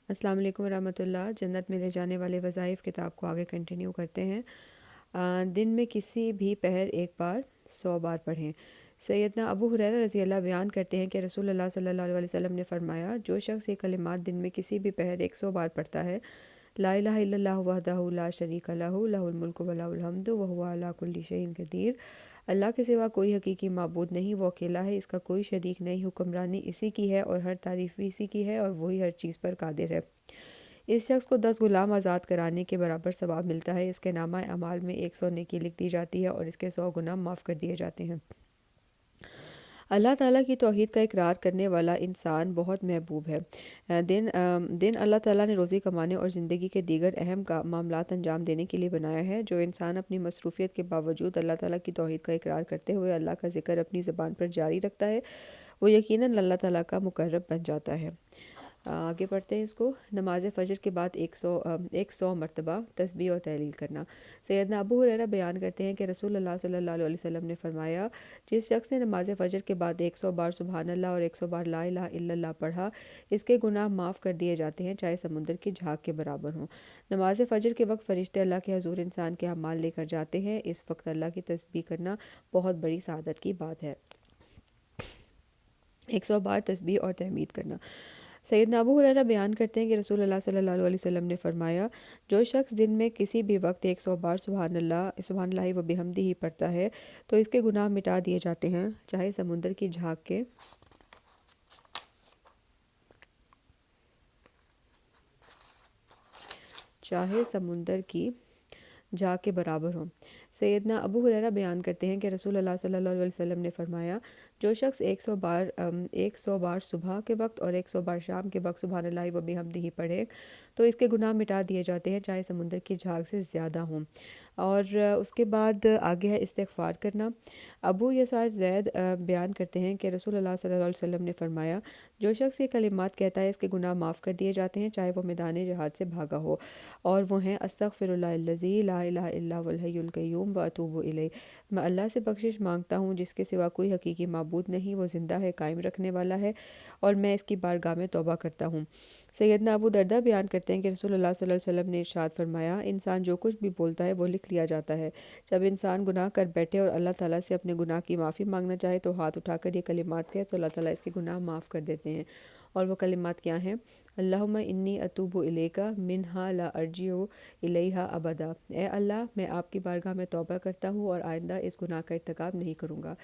السلام علیکم ورحمۃ اللہ۔ جنت میں لے جانے والے وظائف کتاب کو آگے کنٹینیو کرتے ہیں۔ دن میں کسی بھی پہر ایک بار 100 بار پڑھیں۔ سیدنا ابو ہریرہ رضی اللہ بیان کرتے ہیں کہ رسول اللہ صلی اللہ علیہ وسلم نے فرمایا، جو شخص یہ کلمات دن میں کسی بھی پہر 100 بار پڑھتا ہے، لا الہ الا اللہ وحدہ لا شریک لہ لہ الملک و لہ الحمد وہو علی کل شیء قدیر، اللہ کے سوا کوئی حقیقی معبود نہیں، وہ اکیلا ہے، اس کا کوئی شریک نہیں، حکمرانی اسی کی ہے اور ہر تعریف بھی اسی کی ہے اور وہی ہر چیز پر قادر ہے۔ اس شخص کو 10 غلام آزاد کرانے کے برابر ثواب ملتا ہے، اس کے نامہ اعمال میں 100 نیکی لکھ دی جاتی ہے اور اس کے 100 گناہ معاف کر دیے جاتے ہیں۔ اللہ تعالیٰ کی توحید کا اقرار کرنے والا انسان بہت محبوب ہے۔ دن اللہ تعالیٰ نے روزی کمانے اور زندگی کے دیگر اہم معاملات انجام دینے کے لیے بنایا ہے۔ جو انسان اپنی مصروفیت کے باوجود اللہ تعالیٰ کی توحید کا اقرار کرتے ہوئے اللہ کا ذکر اپنی زبان پر جاری رکھتا ہے، وہ یقیناً اللہ تعالیٰ کا مقرب بن جاتا ہے۔ آگے پڑھتے ہیں اس کو۔ نماز فجر کے بعد 100 مرتبہ تسبیح اور تحلیل کرنا۔ سیدنا ابو ہریرہ بیان کرتے ہیں کہ رسول اللہ صلی اللہ علیہ وسلم نے فرمایا، جس شخص نے نماز فجر کے بعد 100 بار سبحان اللہ اور 100 بار لا الہ الا اللہ پڑھا، اس کے گناہ معاف کر دیے جاتے ہیں، چاہے سمندر کی جھاگ کے برابر ہوں۔ نماز فجر کے وقت فرشتے اللہ کے حضور انسان کے اعمال لے کر جاتے ہیں، اس وقت اللہ کی تسبیح کرنا بہت بڑی سعادت کی بات ہے۔ 100 بار تسبیح اور تحمید کرنا۔ سیدنا ابو ہریرہ بیان کرتے ہیں کہ رسول اللہ صلی اللہ علیہ وسلم نے فرمایا، جو شخص دن میں کسی بھی وقت 100 بار سبحان اللہ و بحمدہ ہی پڑھتا ہے تو اس کے گناہ مٹا دیے جاتے ہیں، چاہے سمندر کی جھاگ کے برابر ہوں۔ سیدنا ابو ہریرہ بیان کرتے ہیں کہ رسول اللہ صلی اللہ علیہ وسلم نے فرمایا، جو شخص 100 بار صبح کے وقت اور 100 بار شام کے وقت سبحان اللہ و بحمدہ پڑھے تو اس کے گناہ مٹا دیے جاتے ہیں، چاہے سمندر کی جھاگ سے زیادہ ہوں۔ اور اس کے بعد آگے ہے استغفار کرنا۔ ابو یسار زید بیان کرتے ہیں کہ رسول اللہ صلی اللہ علیہ وسلم نے فرمایا، جو شخص یہ کلمات کہتا ہے، اس کے گناہ معاف کر دیے جاتے ہیں، چاہے وہ میدان جہاد سے بھاگا ہو، اور وہ ہیں استغفر اللہ الذی لا الہ الا هو الحی القیوم واتوب الیہ، میں اللہ سے بخشش مانگتا ہوں جس کے سوا کوئی حقیقی معبود نہیں، وہ زندہ ہے، قائم رکھنے والا ہے، اور میں اس کی بارگاہ میں توبہ کرتا ہوں۔ سیدنا ابو دردہ بیان کرتے ہیں کہ رسول اللہ صلی اللہ علیہ وسلم نے ارشاد فرمایا، انسان جو کچھ بھی بولتا ہے وہ لکھ لیا جاتا ہے۔ جب انسان گناہ کر بیٹھے اور اللہ تعالیٰ سے اپنے گناہ کی معافی مانگنا چاہے تو ہاتھ اٹھا کر یہ کلمات کہے تو اللہ تعالیٰ اس کے گناہ معاف کر دیتے ہیں۔ اور وہ کلمات کیا ہیں؟ اللہم انی اتوب الیک منہا لا ارجع الیہا ابدا، اے اللہ میں آپ کی بارگاہ میں توبہ کرتا ہوں اور آئندہ اس گناہ کا ارتکاب نہیں کروں گا۔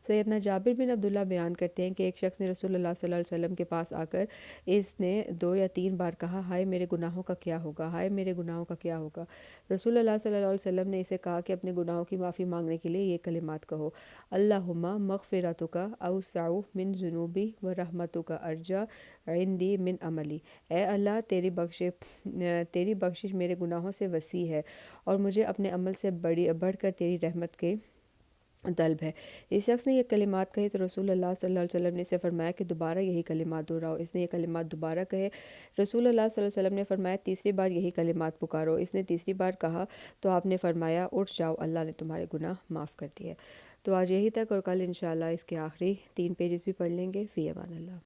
سیدنا جابر بن عبداللہ بیان کرتے ہیں کہ ایک شخص نے رسول اللہ صلی اللہ علیہ وسلم کے پاس آ کر اس نے 2 یا 3 بار کہا، ہائے میرے گناہوں کا کیا ہوگا، ہائے میرے گناہوں کا کیا ہوگا۔ رسول اللہ صلی اللہ علیہ وسلم نے اسے کہا کہ اپنے گناہوں کی معافی مانگنے کے لیے یہ کلمات کہو، اللہم مغفرتک اوسع من ذنوبی و رحمتک ارجع عندی من عملی، اے اللہ تیری بخشش میرے گناہوں سے وسیع ہے اور مجھے اپنے عمل سے بڑھ کر تیری رحمت کے طلب ہے۔ اس شخص نے یہ کلمات کہے تو رسول اللہ صلی اللہ علیہ وسلم نے اسے فرمایا کہ دوبارہ یہی کلمات دہراؤ۔ اس نے یہ کلمات دوبارہ کہے۔ رسول اللہ صلی اللہ علیہ وسلم نے فرمایا، تیسری بار یہی کلمات پکارو۔ اس نے تیسری بار کہا تو آپ نے فرمایا، اٹھ جاؤ، اللہ نے تمہارے گناہ معاف کر دیے۔ تو آج یہی تک، اور کل انشاءاللہ اس کے آخری 3 پیجز بھی پڑھ لیں گے۔ فی امان اللہ۔